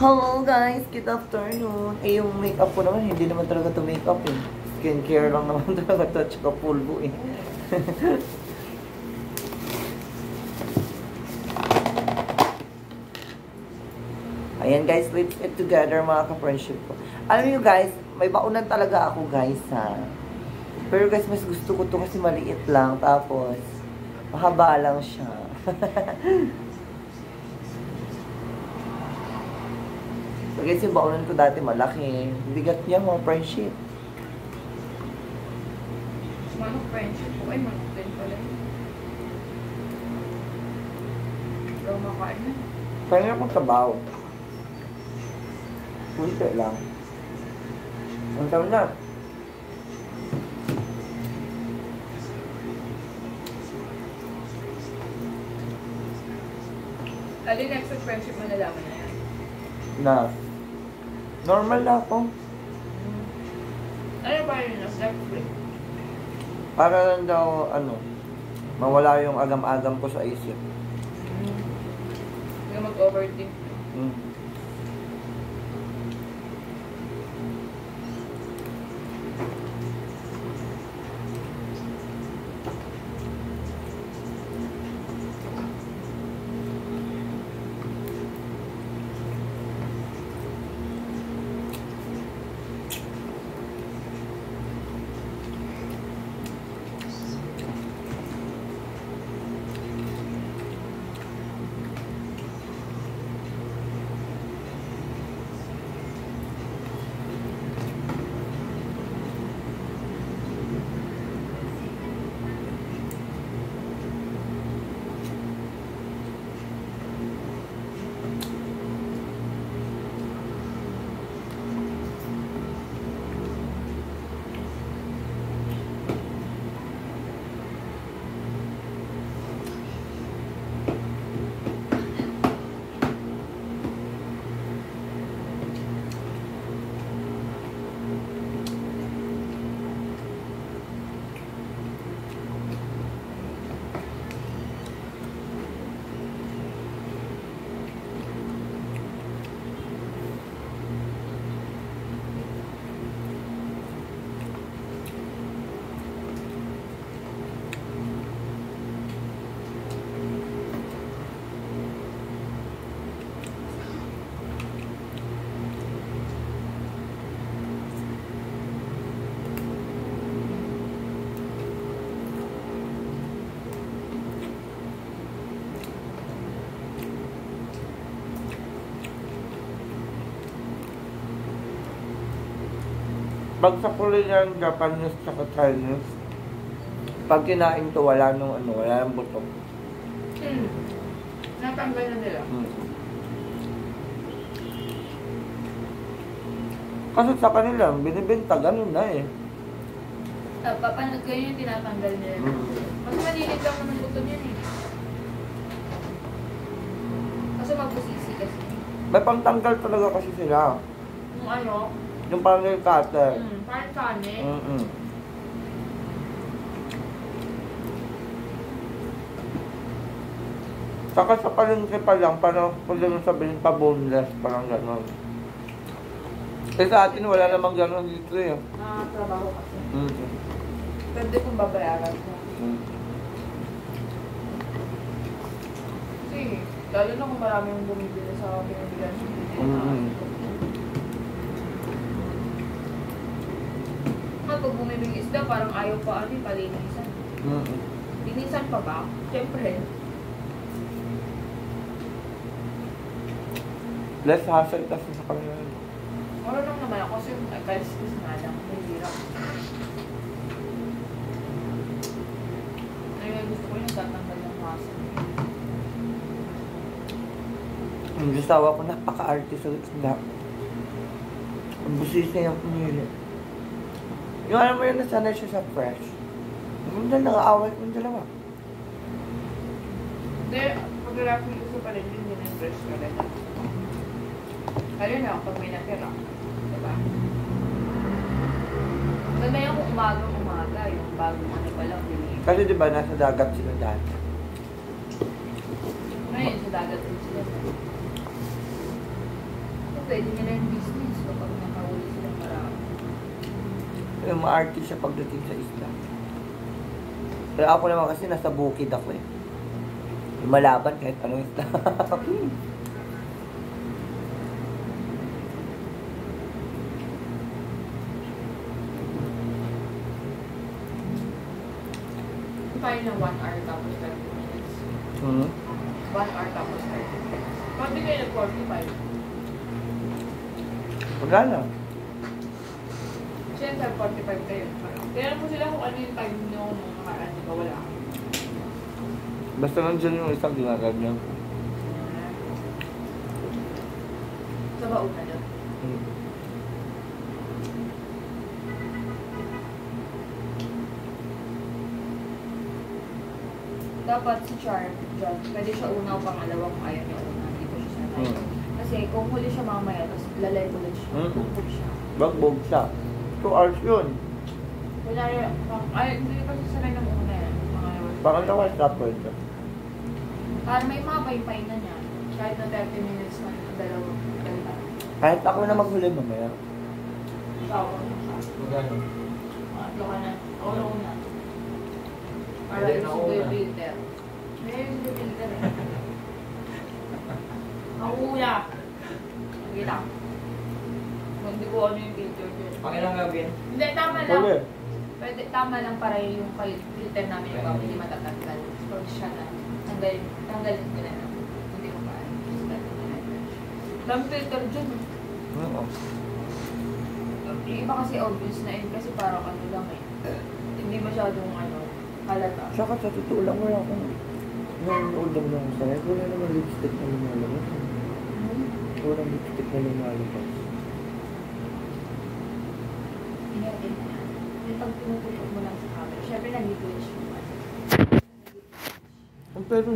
Hello guys, good afternoon. Eh, yung makeup ko naman, hindi naman talaga to makeup eh. Skincare lang naman talaga to, tsaka pulbo eh. Ayan guys, let's eat together mga ka-friendship ko. Alam niyo guys, may baunan talaga ako guys ha. Pero guys, mas gusto ko to kasi maliit lang, tapos mahaba lang siya. So guys, yung baunan ko dati malaki. Bigat niya mga friendship. Manok friendship ko. Ay, manok din pala yun. Pero makain na. Kaya akong sabaw. Punti lang. Ang tawag na. Alin next week friendship mo nalaman na yan? Na. Normal na ako. Ano ba yun? Next week? Para lang daw, ano, mawala yung agam-agam ko sa isip. Hindi ka mag-overthink. Pag sa Korean, Japanese, tsaka Chinese, pag kinain to, wala nung ano, wala nang buto. Natanggal na nila. Kasi sa kanila, binibenta, ganun na eh. Papanood kayo yung tinatanggal nila. Kasi malilit lang naman buto niyan eh. Kasi mabusisi kasi. May pangtanggal talaga kasi sila. Yung ano? Yung parang yung cutter. Parang kanin. Saka sa palengke pa lang, parang kung lang sabihin pa boneless, parang gano'n. Eh sa atin wala namang gano'n dito eh. Trabaho kasi. Pwede kong babayaran mo. Kasi, lalo na kung maraming bumibili sa pinabilan. Pag bumibili isda, parang ayaw pa palinisan. Linisan pa ba? Siyempre. Less hassle kasi sa kanila. Marunong naman ako kasi guys, nga lang. Mahirap. Ngayon gusto ko yung tatanggal ng hassle. Ang gustawa ko, napaka-arte sa isda. Ang busisi yung pinili. Yung alam mo yun, nasanay siya sa fresh. Ang ganda, nag-aaway ko yung dalawa. Hindi, pag-rap yung gusto pa rin yun, hindi na fresh ka rin. Kaya na, pag may natira. Diba? Ganda yung umaga, yung bagong ano pa lang. Kasi diba, nasa dagat sila dati. Ngayon, sa dagat din sila. pwede nila yung business kapag nakahuli sila marami. Yung maarte siya pagdating sa isla. Pero ako naman kasi nasa bukid ako eh. Lumalaban kahit anong isla. Tayo ng 1 hour tapos 30 minutes. 1 hour tapos 30 minutes. Pati kayo nag-45. Wala na. Siyempre, 45 kayo. Kaya mo sila kung ano yung time nyo nung nakaraan, di ba? Wala. Basta nandiyan yung isang ginaganyan ko. Sa baon na doon. Dapat si Char, John, pwede siya una o pangalawa kung ayaw niya una. Dito siya sa tayo. Kasi kung huli siya mamaya, tapos lalay ulit siya. Bugbog siya. Bagbog siya. 2 hours yun. Wala rin. Ay, hindi kasi sanay ng una yan. Pangalawa, stopper siya. Para may mapay-pay na niya. Kahit na 30 minutes na ang dalawang ganda. Kahit ako na maghuli mamaya. Shower na siya. Magano? Ito ka na. Ako na una. Para Hindi, yung ako una. filter. May yung filter eh. Ako una. Sige lang. Hindi ko ano yung filter dyan. Pakilang gawin. Hindi, tama lang. Huli. Pwede, tama lang para yung filter namin yung hindi matatanggal. Pag siya na, tanggalin ko na lang. Hindi ko pa. Dami filter dyan. Oo. Yung iba kasi obvious na yun kasi parang ano lang eh. Hindi masyadong ano, halata. Saka sa totoo lang, wala akong nanonood lang ako sa live. Wala naman lipstick na lumalabas. Walang lipstick na lumalabas. Ingatin na yan. Yung pag pinututok mo lang sa camera, syempre nag-glitch yung ano. Pero